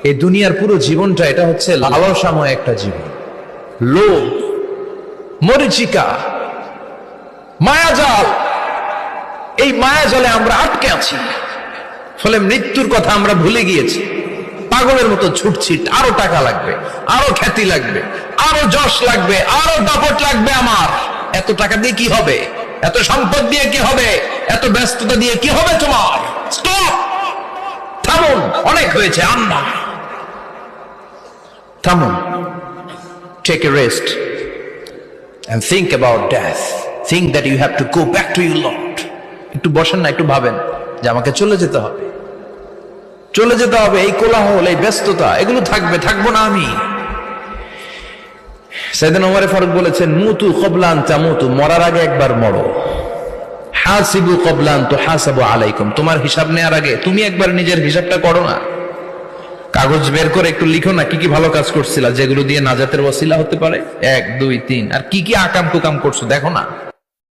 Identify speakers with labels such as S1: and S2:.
S1: এই দুনিয়ার পুরো জীবনটা এটা হচ্ছে লালসাময় একটা জীবন। লোভ, মরিচিকা, মায়াজাল, এই মায়াজালে আমরা আটকে আছি। ফলে মৃত্যুর কথা আমরা ভুলে গিয়েছি, পাগলের মতো ছুটছি। আরো টাকা লাগবে, আরো খ্যাতি লাগবে, আরো যশ লাগবে, আরো দাপট লাগবে। আমার এত টাকা দিয়ে কি হবে? এত সম্পদ দিয়ে কি হবে? এত ব্যস্ততা দিয়ে কি হবে তোমার? স্টপ, থামুন, অনেক হয়েছে। আন্না, থামুন, take a rest and think about death. Think that you have to go back to your Lord. একটু বসেন না, একটু ভাবেন যে আমাকে চলে যেতে হবে, চলে যেতে হবে। এই কোলাহল, এই ব্যস্ততা, এগুলো থাকবে, থাকবো না আমি। সাইয়েদনা ওমর ফারুক বলেছেন, মুতু ক্বাবলা আন তামুতু, মরার আগে একবার মরো। হাসিবু ক্বাবলা আন তুহাসাবু আলাইকুম, তোমার হিসাব নেওয়ার আগে তুমি একবার নিজের হিসাবটা করো না। কাগজ বের করে একটু লিখো না, কি কি ভালো কাজ করছিলা, যেগুলো দিয়ে নাজাতের ওসিলা হতে পারে। 1 2 3, আর কি কি আকাম কুকাম করছো দেখো না।